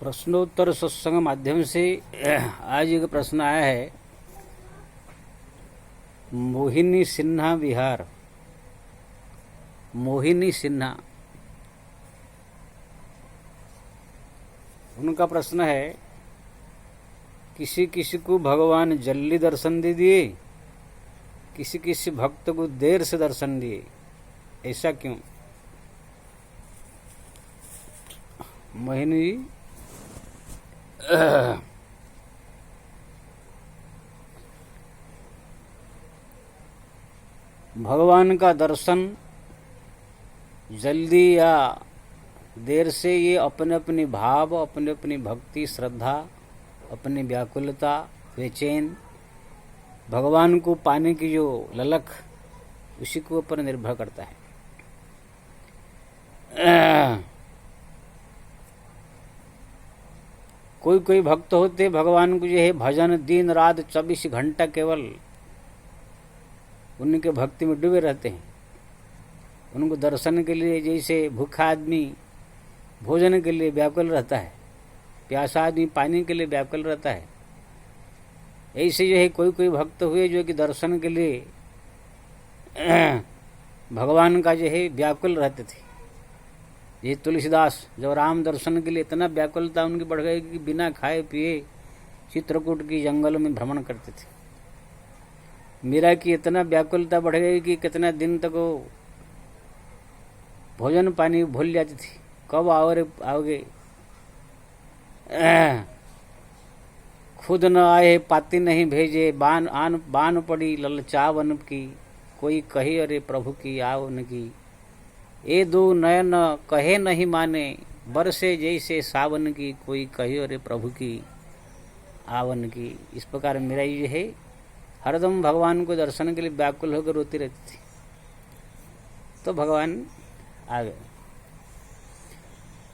प्रश्नोत्तर सत्संग माध्यम से आज एक प्रश्न आया है। मोहिनी सिन्हा विहार, मोहिनी सिन्हा, उनका प्रश्न है, किसी किसी को भगवान जल्दी दर्शन दे दिए, किसी किसी भक्त को देर से दर्शन दिए, ऐसा क्यों? मोहिनी भगवान का दर्शन जल्दी या देर से ये अपने अपने भाव, अपने अपनी भक्ति, श्रद्धा, अपनी व्याकुलता, बेचैन, भगवान को पाने की जो ललक, उसी के ऊपर निर्भर करता है। कोई कोई भक्त होते भगवान को जो है भजन दिन रात 24 घंटा केवल उनके भक्ति में डूबे रहते हैं। उनको दर्शन के लिए जैसे भूखा आदमी भोजन के लिए व्याकुल रहता है, प्यासा आदमी पानी के लिए व्याकुल रहता है, ऐसे जो है कोई कोई भक्त हुए जो कि दर्शन के लिए भगवान का जो है व्याकुल रहते थे। ये तुलसीदास जब राम दर्शन के लिए इतना व्याकुलता उनकी बढ़ गई कि बिना खाए पिए चित्रकूट की जंगलों में भ्रमण करते थे। मीरा की इतना व्याकुलता बढ़ गई कि कितना दिन तक वो भोजन पानी भूल जाती थी, कब आओगे। खुद न आए पाती नहीं भेजे, बान पड़ी ललचावन की, कोई कही अरे प्रभु की आवन की, ए दो नयन कहे नहीं माने, बरसे जैसे सावन की, कोई कही अरे प्रभु की आवन की। इस प्रकार मेरा ये है हरदम भगवान को दर्शन के लिए व्याकुल होकर रोती रहती थी। तो भगवान आ गए।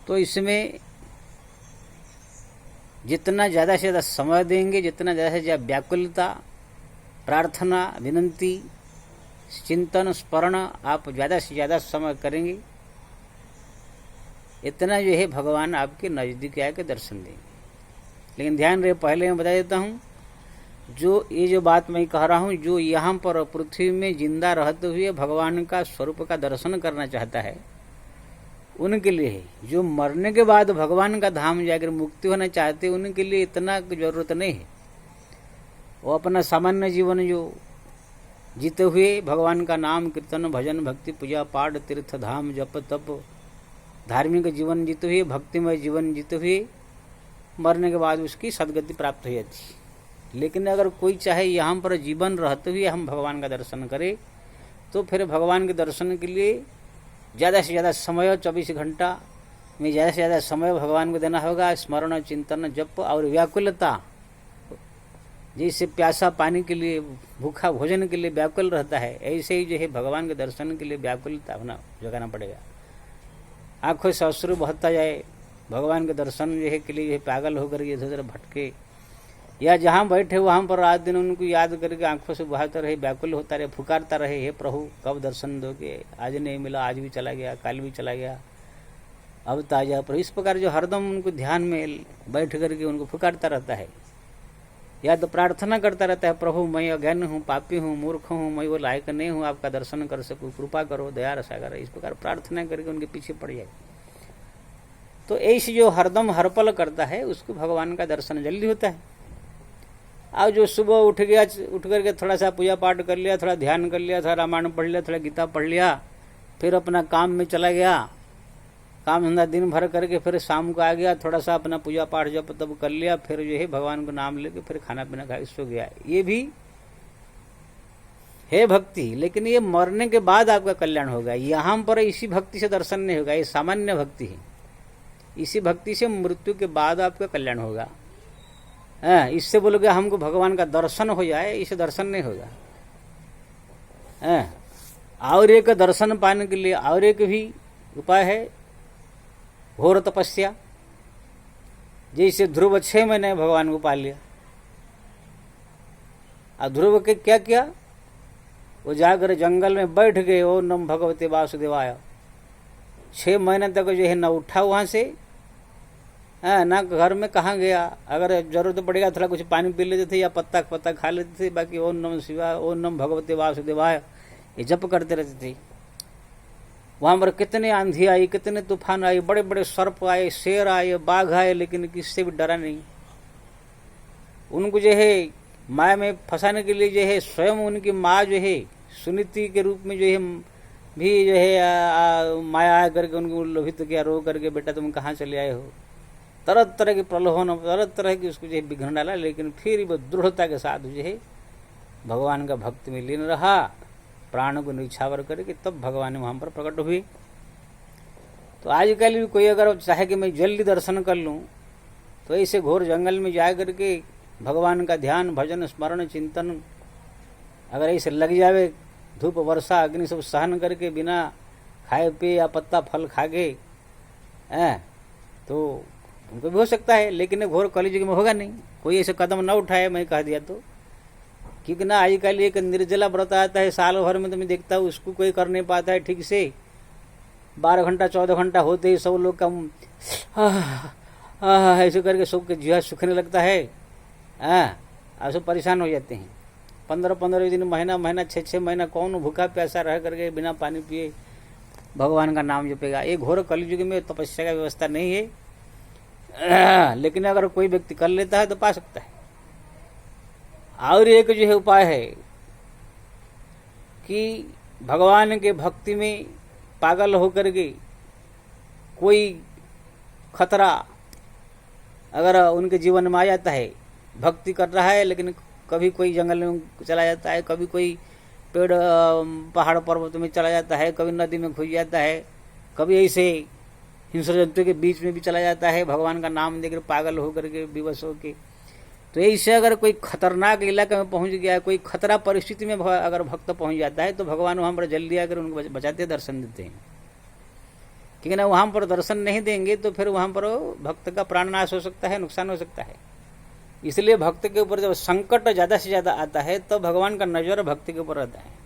तो इसमें जितना ज़्यादा से ज़्यादा समय देंगे, जितना ज़्यादा से ज़्यादा व्याकुलता, प्रार्थना, विनंती, चिंतन, स्मरण आप ज़्यादा से ज़्यादा समय करेंगे, इतना जो है भगवान आपके नज़दीक आके दर्शन देंगे। लेकिन ध्यान रहे, पहले मैं बता देता हूँ, जो ये जो बात मैं कह रहा हूँ, जो यहाँ पर पृथ्वी में जिंदा रहते हुए भगवान का स्वरूप का दर्शन करना चाहता है उनके लिए है। जो मरने के बाद भगवान का धाम जाकर मुक्ति होना चाहते उनके लिए इतना जरूरत नहीं है। वो अपना सामान्य जीवन जो जीते हुए भगवान का नाम कीर्तन भजन भक्ति पूजा पाठ तीर्थ धाम जप तप धार्मिक जीवन जीते हुए, भक्तिमय जीवन जीते हुए मरने के बाद उसकी सदगति प्राप्त हो जाती। लेकिन अगर कोई चाहे यहाँ पर जीवन रहते हुए हम भगवान का दर्शन करें, तो फिर भगवान के दर्शन के लिए ज़्यादा से ज़्यादा समय, 24 घंटा में ज़्यादा से ज़्यादा समय भगवान को देना होगा। स्मरण, चिंतन, जप और व्याकुलता, जैसे प्यासा पानी के लिए, भूखा भोजन के लिए व्याकुल रहता है, ऐसे ही जो है भगवान के दर्शन के लिए व्याकुलता होना जगाना पड़ेगा। आंखों से अश्रु बहता जाए, भगवान के दर्शन जो है के लिए जो है पागल होकर इधर उधर भटके, या जहाँ बैठे वहाँ पर रात दिन उनको याद करके आंखों से बहाता रहे, व्याकुल होता रहे, पुकारता रहे, हे प्रभु कब दर्शन दोगे, आज नहीं मिला, आज भी चला गया, कल भी चला गया, अब ताजा प्रभु। इस प्रकार जो हरदम उनको ध्यान में बैठ करके उनको पुकारता रहता है, या तो प्रार्थना करता रहता है, प्रभु मैं अज्ञान हूँ, पापी हूँ, मूर्ख हूँ, मैं वो लायक नहीं हूँ आपका दर्शन कर सकूँ, कृपा करो, दया रसा करो। इस प्रकार प्रार्थना करके उनके पीछे पड़ जाए। तो ऐसे जो हरदम हर पल करता है उसको भगवान का दर्शन जल्दी होता है। अब जो सुबह उठ करके थोड़ा सा पूजा पाठ कर लिया, थोड़ा ध्यान कर लिया, थोड़ा रामायण पढ़ लिया, थोड़ा गीता पढ़ लिया, फिर अपना काम में चला गया, काम धंधा दिन भर करके फिर शाम को आ गया, थोड़ा सा अपना पूजा पाठ जब तब कर लिया, फिर जो है भगवान को नाम लेके फिर खाना पीना खा सो गया। ये भी है भक्ति, लेकिन ये मरने के बाद आपका कल्याण होगा। यहाँ पर इसी भक्ति से दर्शन नहीं होगा, ये सामान्य भक्ति है। इसी भक्ति से मृत्यु के बाद आपका कल्याण होगा। इससे बोलोगे हमको भगवान का दर्शन हो जाए, इसे दर्शन नहीं होगा। और एक दर्शन पाने के लिए और एक भी उपाय है, घोर तपस्या। जैसे ध्रुव 6 महीने भगवान को पा लिया, और ध्रुव के क्या किया, वो जाकर जंगल में बैठ गए, ओ नम भगवते वासुदेवाय। 6 महीने तक जो है न उठा वहां से, हाँ, ना घर में कहाँ गया, अगर जरूरत पड़ेगा थोड़ा कुछ पानी पी लेते थे या पत्ता पत्ता खा लेते थे, बाकी ओम नमः शिवाय, ओम नमः भगवते वासुदेवाय ये जप करते रहते थे। वहां पर कितने आंधी आई, कितने तूफान आए, बड़े बड़े सर्प आए, शेर आए, बाघ आए, लेकिन किससे भी डरा नहीं। उनको जो है माया में फंसाने के लिए जो है स्वयं उनकी माँ जो है सुनीति के रूप में जो है भी जो है माया आ करके उनको लोभित किया, रो करके बेटा तुम कहाँ चले आए हो, तरह तरह के प्रलोभन, तरह तरह की उसको जो है विघ्न डाला, लेकिन फिर वो दृढ़ता के साथ जो है भगवान का भक्ति में लीन रहा, प्राण को निछावर करके तब भगवान वहां पर प्रकट हुई। तो आजकल भी कोई अगर चाहे कि मैं जल्दी दर्शन कर लूं तो ऐसे घोर जंगल में जा करके भगवान का ध्यान भजन स्मरण चिंतन अगर ऐसे लग जावे, धूप वर्षा अग्नि सब सहन करके बिना खाए पिए या पत्ता फल खा के, तो उनको भी हो सकता है, लेकिन घोर कलियुग में होगा नहीं। कोई ऐसे कदम न उठाए, मैं कह दिया तो, क्योंकि ना आजकल एक निर्जला व्रत आता है साल भर में, तो मैं देखता हूँ उसको कोई कर नहीं पाता है ठीक से। 12 घंटा 14 घंटा होते ही सब लोग का ऐसे करके सबके जीवा सूखने लगता है, अब सब परेशान हो जाते हैं। 15-15 दिन, महीना 6-6 महीना कौन भूखा प्यासा रह करके बिना पानी पिए भगवान का नाम जपेगा। ये घोर कलियुग में तपस्या का व्यवस्था नहीं है, लेकिन अगर कोई व्यक्ति कर लेता है तो पा सकता है। और एक जो है उपाय है कि भगवान के भक्ति में पागल होकर के कोई खतरा अगर उनके जीवन में आ जाता है, भक्ति कर रहा है लेकिन कभी कोई जंगल में चला जाता है, कभी कोई पेड़ पहाड़ पर्वत में चला जाता है, कभी नदी में घुस जाता है, कभी ऐसे हिंस्र जंतु के बीच में भी चला जाता है, भगवान का नाम देकर पागल होकर के विवश होकर। तो ऐसे अगर कोई खतरनाक इलाके में पहुंच गया है, कोई खतरा परिस्थिति में अगर भक्त पहुंच जाता है, तो भगवान वहां पर जल्दी आकर उनको बचाते दर्शन देते हैं। क्योंकि ना वहां पर दर्शन नहीं देंगे तो फिर वहां पर भक्त का प्राण नाश हो सकता है, नुकसान हो सकता है। इसलिए भक्त के ऊपर जब संकट ज्यादा से ज्यादा आता है तो भगवान का नजर भक्ति के ऊपर रहता है।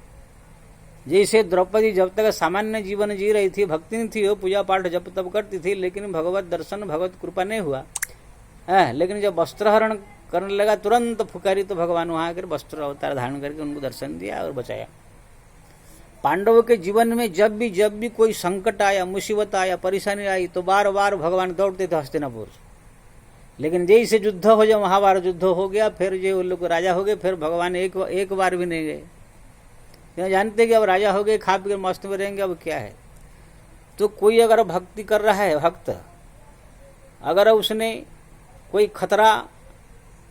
जैसे द्रौपदी जब तक सामान्य जीवन जी रही थी, भक्ति नहीं थी, वो पूजा पाठ जब तब करती थी, लेकिन भगवत दर्शन भगवत कृपा नहीं हुआ है। लेकिन जब वस्त्रहरण करने लगा तुरंत फुकारी, तो भगवान वहां आकर वस्त्र अवतार धारण करके उनको दर्शन दिया और बचाया। पांडवों के जीवन में जब भी कोई संकट आया, मुसीबत आया, परेशानी आई, तो बार बार भगवान दौड़ते थे हस्तिनापुर। लेकिन जैसे युद्ध हो जाए, महाभारत युद्ध हो गया, फिर जो वो लोग राजा हो गए, फिर भगवान एक बार भी नहीं गए। जानते कि अब राजा हो गए, खा पी कर मस्त में रहेंगे, अब क्या है। तो कोई अगर भक्ति कर रहा है, भक्त अगर उसने कोई खतरा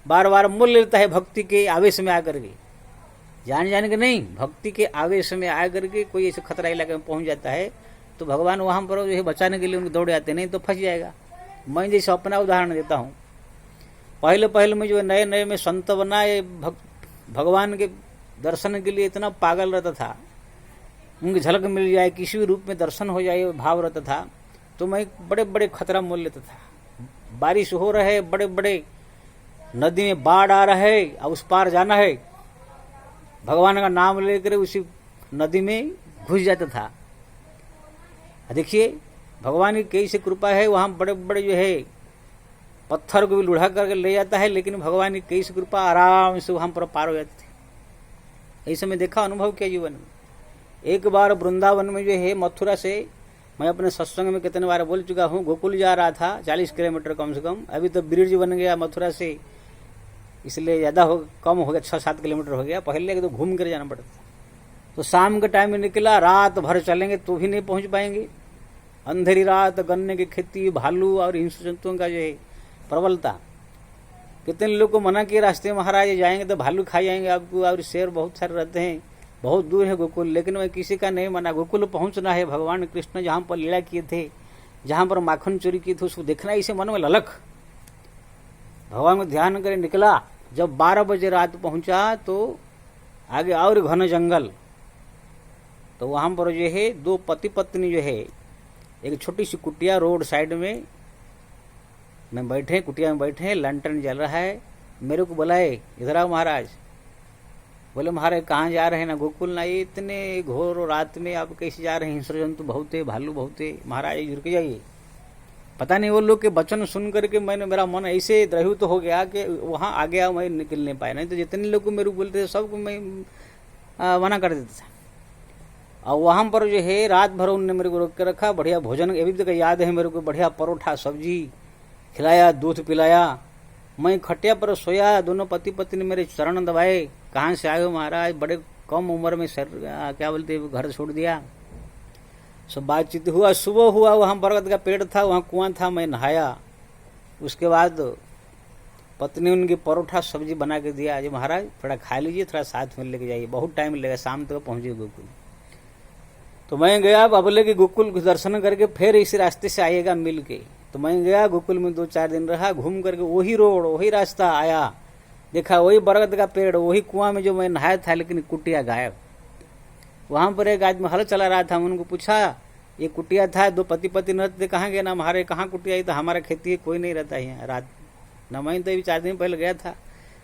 बार बार मोल लेता है भक्ति के आवेश में आकर के, जान के नहीं, भक्ति के आवेश में आकर के कोई ऐसे खतरा इलाके में पहुंच जाता है, तो भगवान वहां पर जो है बचाने के लिए उनको दौड़ जाते, नहीं तो फंस जाएगा। मैं जैसे अपना उदाहरण देता हूँ, पहले में जो नए में संत बना, ये भगवान के दर्शन के लिए इतना पागल रहता था, उनकी झलक मिल जाए, किसी भी रूप में दर्शन हो जाए भाव रहता था, तो मैं बड़े बड़े खतरा मोल लेता था। बारिश हो रहा है, बड़े बड़े नदी में बाढ़ आ रहा है, और उस पार जाना है, भगवान का नाम लेकर उसी नदी में घुस जाता था। देखिए भगवान की कैसी कृपा है, वहां बड़े बड़े जो है पत्थर को भी लुढ़ा करके ले जाता है, लेकिन भगवान की कैसी कृपा, आराम से वहां पर पार हो जाते थे। ऐसे में देखा, अनुभव किया जीवन में। एक बार वृंदावन में जो है मथुरा से, मैं अपने सत्संग में कितने बार बोल चुका हूँ, गोकुल जा रहा था 40 किलोमीटर कम से कम, अभी तो ब्रिज बन गया मथुरा से, इसलिए ज़्यादा कम हो गया, 6-7 किलोमीटर हो गया। पहले तो घूम कर जाना पड़ता था। तो शाम के टाइम में निकला, रात भर चलेंगे तो भी नहीं पहुंच पाएंगे। अंधेरी रात, गन्ने की खेती, भालू और हिंस्र जंतुओं का जो है प्रबलता। कितने लोग को मना किया रास्ते में, महाराज जाएंगे तो भालू खा जाएंगे आपको, और शेर बहुत सारे रहते हैं, बहुत दूर है गोकुल। लेकिन वह किसी का नहीं मना, गोकुल पहुंचना है। भगवान कृष्ण जहाँ पर लीला किए थे, जहाँ पर माखन चोरी की थी, उसको देखना, इसे मन में ललक। भगवान को ध्यान करे निकला। जब 12 बजे रात पहुंचा तो आगे और घन जंगल, तो वहां पर जो है 2 पति पत्नी जो है, एक छोटी सी कुटिया रोड साइड में बैठे, कुटिया में बैठे, लंटन जल रहा है। मेरे को बुलाए, इधर आओ महाराज। बोले महाराज कहाँ जा रहे हैं, ना गोकुल ना, ये इतने घोर रात में आप कैसे जा रहे हैं, हिंस्र जंतु बहुत है, भालू बहुत है। महाराज रुक जाइए, पता नहीं वो लोग के वचन सुन करके मेरा मन ऐसे द्रहित हो गया कि वहां आ गया, मैं निकल नहीं पाया। नहीं तो जितने लोग को मेरे को बोलते थे सबको मैं मना कर देता था। और वहां पर जो है रात भर उनने मेरे को रोक के रखा, बढ़िया भोजन, अभी तक याद है मेरे को, बढ़िया परोठा सब्जी खिलाया, दूध पिलाया। मैं खटिया पर सोया, दोनों पति पत्नी मेरे चरण दबाए, कहाँ से आए हो महाराज, बड़े कम उम्र में सर क्या बोलते घर छोड़ दिया। सब बातचीत हुआ। सुबह हुआ, वहाँ बरगद का पेड़ था, वहाँ कुआं था, मैं नहाया। उसके बाद पत्नी उनकी परोठा सब्जी बना के दिया, आज महाराज थोड़ा खा लीजिए, थोड़ा साथ में लेके जाइए, बहुत टाइम लगेगा, शाम तक पहुंचे गोकुल। तो मैं गया, बाबले के गोकुल दर्शन करके फिर इसी रास्ते से आइएगा मिल के। तो मैं गया गोकुल में 2-4 दिन रहा, घूम करके वही रोड वही रास्ता आया, देखा वही बरगद का पेड़, वही कुआं में जो मैं नहाया था, लेकिन कुटिया गायब। वहां पर एक आदमी हल चला रहा था, उनको पूछा ये कुटिया था, 2 पति पत्नी रहते, कहाँ गए ना हमारे, कहाँ कुटिया आई, तो हमारा खेती है, कोई नहीं रहता है यहाँ रात। न मैं तो अभी 4 दिन पहले गया था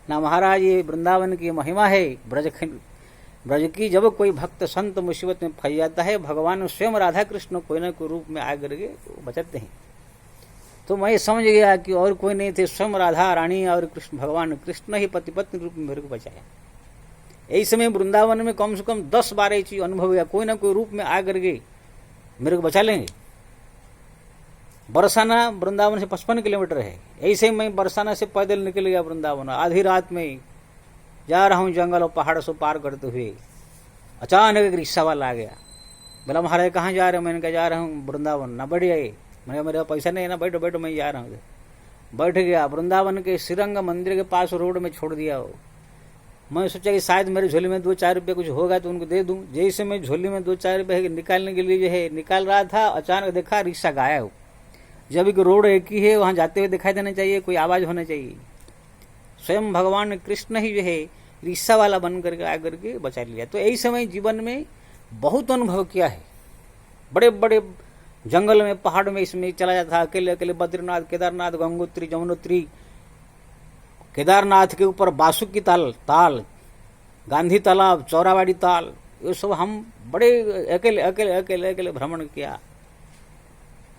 ना महाराज, ये वृंदावन की महिमा है। ब्रज की जब कोई भक्त संत मुसीबत में फंस जाता है, भगवान स्वयं राधा कृष्ण कोई न कोई रूप में आ करके बचाते हैं। तो मैं समझ गया कि और कोई नहीं थे, स्वयं राधा रानी और कृष्ण, भगवान कृष्ण ही पति पत्नी रूप में मेरे को बचाया। यही समय वृंदावन में कम से कम 10-12 चीज अनुभव हुआ, कोई ना कोई रूप में आ करके मेरे को बचा लेंगे। बरसाना वृंदावन से 55 किलोमीटर है, ऐसे मैं बरसाना से पैदल निकल गया वृंदावन। आधी रात में जा रहा हूँ जंगल और पहाड़ से पार करते हुए, अचानक एक रिक्शा वाला आ गया। बोला महाराज कहाँ जा रहे हो? मैंने कहा जा रहा हूँ वृंदावन। ना बढ़िया, मैंने मेरे पैसा नहीं है ना, बैठो बैठो मैं जा रहा हूँ। बैठ गया, वृंदावन के श्रीरंग मंदिर के पास रोड में छोड़ दिया हो। मैं सोचा कि शायद मेरे झोली में 2-4 रुपये कुछ होगा तो उनको दे दूं। जैसे मैं झोली में 2-4 रुपये निकालने के लिए जो है निकाल रहा था, अचानक देखा रिक्शा गायब। जब एक रोड एक ही है, वहां जाते हुए दिखाई देना चाहिए, कोई आवाज होना चाहिए। स्वयं भगवान कृष्ण ही जो है रिक्शा वाला बन करके आकर के बचा लिया। तो यही समय जीवन में बहुत अनुभव किया है, बड़े बड़े जंगल में पहाड़ में इसमें चला जाता था, अकेले अकेले बद्रीनाथ, केदारनाथ, गंगोत्री, जमुनोत्री, केदारनाथ के ऊपर बासुकी ताल, गांधी तालाब, चौरावाड़ी ताल, ये सब हम बड़े अकेले अकेले अकेले अकेले भ्रमण किया।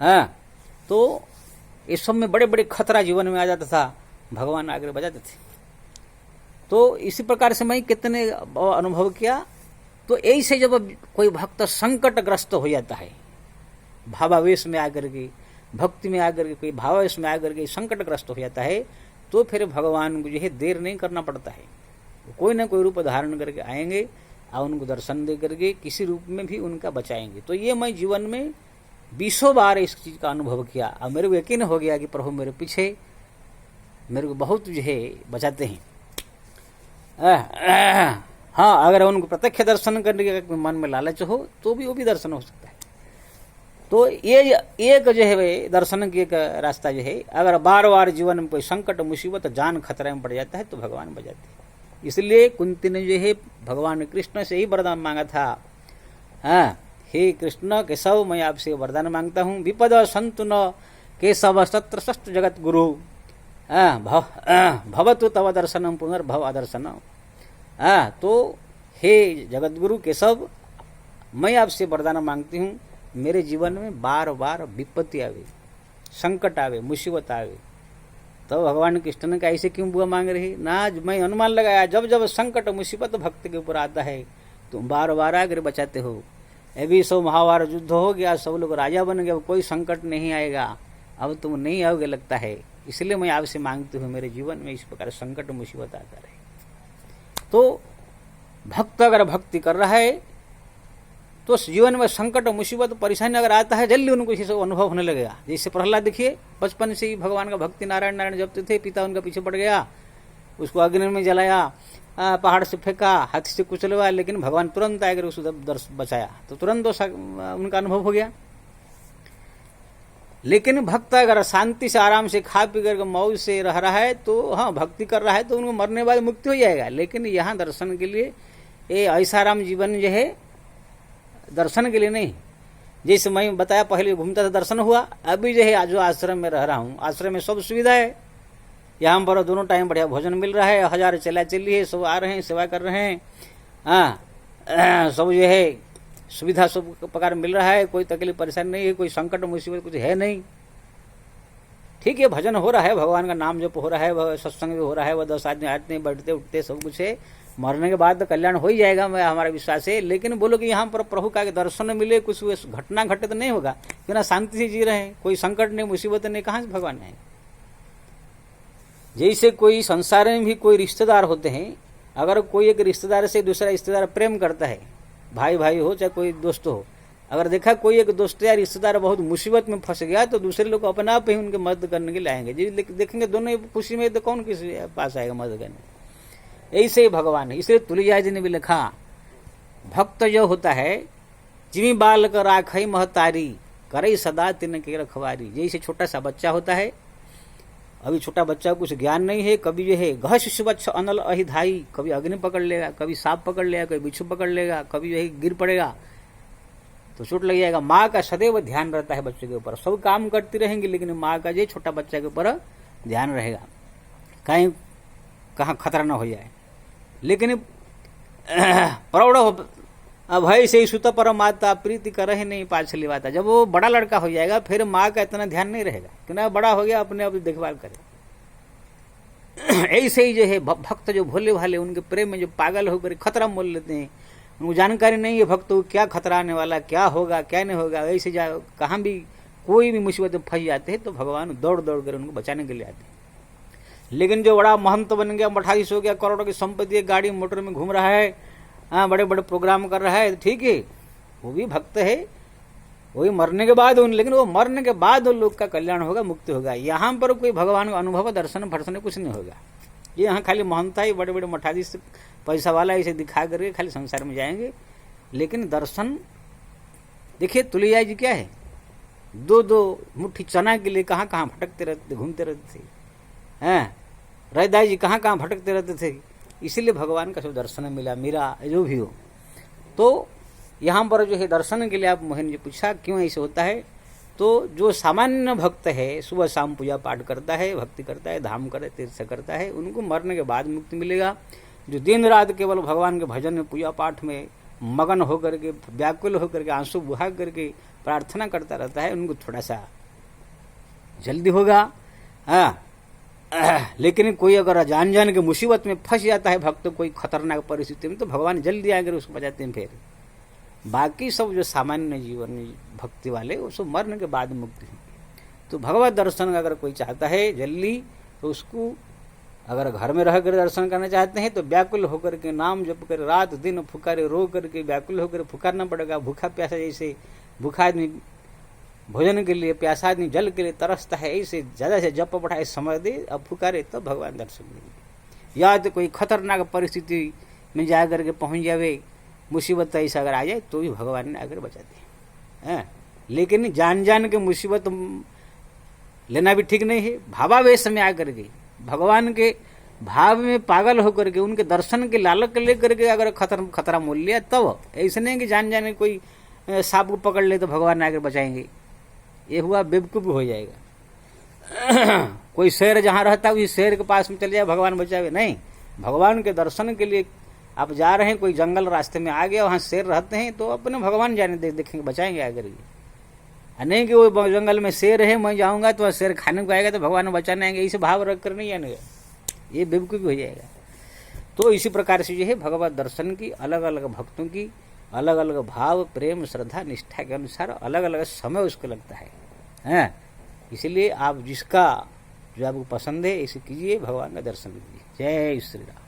हाँ, तो इस सब में बड़े बड़े खतरा जीवन में आ जाता था, भगवान आगे बजाते थे। तो इसी प्रकार से मैं कितने अनुभव किया। तो ऐसे जब कोई भक्त संकटग्रस्त हो जाता है, भावावेश में आकर के, भक्ति में आकर के, कोई भावावेश में आकर के संकटग्रस्त हो जाता है, तो फिर भगवान को जो है देर नहीं करना पड़ता है, कोई ना कोई रूप धारण करके आएंगे और उनको दर्शन दे करके किसी रूप में भी उनका बचाएंगे। तो ये मैं जीवन में 20 बार इस चीज का अनुभव किया। अब मेरे को यकीन हो गया कि प्रभु मेरे पीछे मेरे को बहुत जो है बचाते हैं। हाँ, अगर उनको प्रत्यक्ष दर्शन करने के मन में लालच हो तो भी वो भी दर्शन हो सकता है। तो ये एक जो है दर्शन की एक रास्ता जो है, अगर बार बार जीवन में कोई संकट मुसीबत जान खतरे में पड़ जाता है तो भगवान बचाते हैं। इसलिए कुंती ने जो है भगवान कृष्ण से ही वरदान मांगा था। हाँ, हे कृष्ण केशव, मैं आपसे वरदान मांगता हूँ, विपद संतु न केशव सत्र सष्ट जगत गुरु भवतु तव दर्शनम पुनर्भव अदर्शनम। तो हे जगत गुरु केशव, मैं आपसे वरदान मांगती हूँ, मेरे जीवन में बार बार विपत्ति आवे, संकट आवे, मुसीबत आवे। तो भगवान कृष्ण ने कहा ऐसे क्यों बुआ मांग रही ना? मैं अनुमान लगाया जब जब संकट मुसीबत भक्त के ऊपर आता है तुम बार बार आकर बचाते हो। अभी सब महाभारत युद्ध हो गया, सब लोग राजा बन गए, कोई संकट नहीं आएगा, अब तुम नहीं आओगे लगता है, इसलिए मैं आपसे मांगती हूँ मेरे जीवन में इस प्रकार संकट मुसीबत आता रहे। तो भक्त अगर भक्ति कर रहा है तो जीवन में संकट मुसीबत परेशानी अगर आता है, जल्दी उनको इसी सब अनुभव होने लगेगा। जैसे प्रहलाद देखिए, बचपन से ही भगवान का भक्ति नारायण नारायण जपते थे, पिता उनका पीछे पड़ गया, उसको अग्नि में जलाया, पहाड़ से फेंका, हाथी से कुचलवा, लेकिन भगवान तुरंत आकर उसको बचाया, तो तुरंत उनका अनुभव हो गया। लेकिन भक्त अगर शांति से आराम से खा पी कर मौज से रह रहा है तो हाँ, भक्ति कर रहा है तो उनको मरने बाद मुक्ति हो जाएगा। लेकिन यहाँ दर्शन के लिए ये ऐसा आराम जीवन जो है दर्शन के लिए नहीं। जैसे मैं बताया पहले घूमता था दर्शन हुआ, अभी जो है जो आश्रम में रह रहा हूँ, आश्रम में सब सुविधा है, यहाँ पर दोनों टाइम बढ़िया भोजन मिल रहा है, 1000 चला चली है, सब आ रहे हैं, सेवा कर रहे हैं। हाँ, सब जो है सुविधा सब प्रकार मिल रहा है, कोई तकलीफ परेशानी नहीं है, कोई संकट मुसीबत कुछ है नहीं। ठीक है, भजन हो रहा है, भगवान का नाम जप हो रहा है, वह सत्संग भी हो रहा है, वह 10 आदमी आते हैं, बैठते उठते सब कुछ है, मरने के बाद तो कल्याण हो ही जाएगा, मैं हमारा विश्वास है। लेकिन बोलो कि यहाँ पर प्रभु का दर्शन मिले, कुछ घटना घटे तो नहीं होगा, क्यों ना शांति से जी रहे हैं, कोई संकट नहीं, मुसीबत नहीं, कहाँ से भगवान है। जैसे कोई संसार में भी कोई रिश्तेदार होते हैं, अगर कोई एक रिश्तेदार से दूसरा रिश्तेदार प्रेम करता है, भाई भाई हो चाहे कोई दोस्त हो, अगर देखा कोई एक दोस्त या रिश्तेदार बहुत मुसीबत में फंस गया तो दूसरे लोग अपने आप ही उनके मदद करने के लिए आएंगे। जी देखेंगे दोनों खुशी में, तो कौन किसी पास आएगा मदद करने। ऐसे ही भगवान है। इसलिए तुलसीदास जी ने भी लिखा, भक्त जो होता है जिमी बाल कर राखई महतारी, करे सदा तिन के रखवारी। जैसे छोटा सा बच्चा होता है, अभी छोटा बच्चा को कुछ ज्ञान नहीं है, कभी जो है घस शिवच्छ अनल अहिधाई, कभी अग्नि पकड़ लेगा, कभी सांप पकड़ लेगा, कभी बिच्छू पकड़ लेगा, कभी जो है गिर पड़ेगा तो चोट लग जाएगा। माँ का सदैव ध्यान रहता है बच्चे के ऊपर, सब काम करती रहेंगी, लेकिन माँ का जो छोटा बच्चा के ऊपर ध्यान रहेगा, कहीं कहाँ खतरा न हो जाए। लेकिन प्रौढ़ अभय से सुत पर माता प्रीति करहि नहीं पाछली बाता। जब वो बड़ा लड़का हो जाएगा फिर माँ का इतना ध्यान नहीं रहेगा, क्योंकि बड़ा हो गया, अपने आप देखभाल करे। ऐसे ही जो है भक्त जो भोले भाले, उनके प्रेम में जो पागल होकर खतरा मोल लेते हैं, उनको जानकारी नहीं है भक्त को क्या खतरा आने वाला, क्या होगा क्या नहीं होगा। ऐसे कहाँ भी कोई भी मुसीबत में फंस जाते हैं तो भगवान दौड़ दौड़ कर उनको बचाने के लिए आते हैं। लेकिन जो बड़ा महंत बन गया, मठाधीश हो गया, करोड़ों की संपत्ति, गाड़ी मोटर में घूम रहा है, हाँ बड़े बड़े प्रोग्राम कर रहा है, ठीक है, वो भी भक्त है, वही मरने के बाद लेकिन वो मरने के बाद वो लोग का कल्याण होगा, मुक्ति होगा। यहाँ पर कोई भगवान का अनुभव दर्शन फर्शन कुछ नहीं होगा। ये यहाँ खाली महंता ही, बड़े बड़े मठाधीश पैसा वाला इसे दिखा करके खाली संसार में जाएंगे, लेकिन दर्शन देखिए। तुलसीदास जी क्या है, दो मुट्ठी चना के लिए कहाँ कहाँ भटकते रहते, घूमते रहते थे। हैं रैदास जी कहाँ कहाँ भटकते रहते थे, इसीलिए भगवान का सब दर्शन मिला। मेरा जो भी हो, तो यहाँ पर जो है दर्शन के लिए आप मोहन जी पूछा क्यों ऐसे होता है, तो जो सामान्य भक्त है सुबह शाम पूजा पाठ करता है, भक्ति करता है, धाम करे, तीर्थ करता है, उनको मरने के बाद मुक्ति मिलेगा। जो दिन रात केवल भगवान के भजन में पूजा पाठ में मगन होकर के, व्याकुल होकर के, आंसू बहा करके प्रार्थना करता रहता है, उनको थोड़ा सा जल्दी होगा। हाँ, लेकिन कोई अगर जान जान के मुसीबत में फंस जाता है भक्त कोई खतरनाक परिस्थिति में, तो भगवान जल्दी आकर उसको बचाते हैं। फिर बाकी सब जो सामान्य जीवन भक्ति वाले वो सब मरने के बाद मुक्ति है। तो भगवत दर्शन अगर कोई चाहता है जल्दी, तो उसको अगर घर में रह कर दर्शन करना चाहते हैं तो व्याकुल होकर के नाम जप कर रात दिन फुकारे रो करके व्याकुल होकर पुकारना पड़ेगा। भूखा प्यासा, जैसे भूखा आदमी भोजन के लिए, प्यासा आदमी जल के लिए तरसता है, ऐसे ज्यादा से जप बढ़ाए समय दे, अब पुकारे तब भगवान दर्शन मिलेंगे। या तो कोई खतरनाक परिस्थिति में जा करके पहुंच जावे, मुसीबत ऐसा अगर आ जाए तो भी भगवान ने आकर बचाते हैं। लेकिन जान जान के मुसीबत लेना भी ठीक नहीं है। भावावेश में आकर के, भगवान के भाव में पागल होकर के, उनके दर्शन के लालच लेकर के अगर खतरा मोल लिया, तब ऐसे नहीं कि जान जाने कोई सांप को पकड़ ले तो भगवान आकर बचाएंगे, ये हुआ बेवकूफ हो जाएगा। कोई शेर जहां रहता है उसी शेर के पास में चले जाए भगवान बचावे, नहीं। भगवान के दर्शन के लिए आप जा रहे हैं, कोई जंगल रास्ते में आ गया, वहां शेर रहते हैं, तो अपने भगवान जाने देखेंगे, बचाएंगे आकर के। नहीं कि वो जंगल में शेर है, मैं जाऊंगा तो शेर खाने को आएगा तो भगवान बचाने आएंगे, इसे भाव रख कर नहीं आने, ये बेवकूफी हो जाएगा। तो इसी प्रकार से जो है भगवत दर्शन की अलग अलग भक्तों की अलग अलग भाव, प्रेम, श्रद्धा, निष्ठा के अनुसार अलग अलग समय उसको लगता है। इसलिए आप जिसका जो आपको पसंद है इसे कीजिए, भगवान का दर्शन कीजिए। जय श्री राम।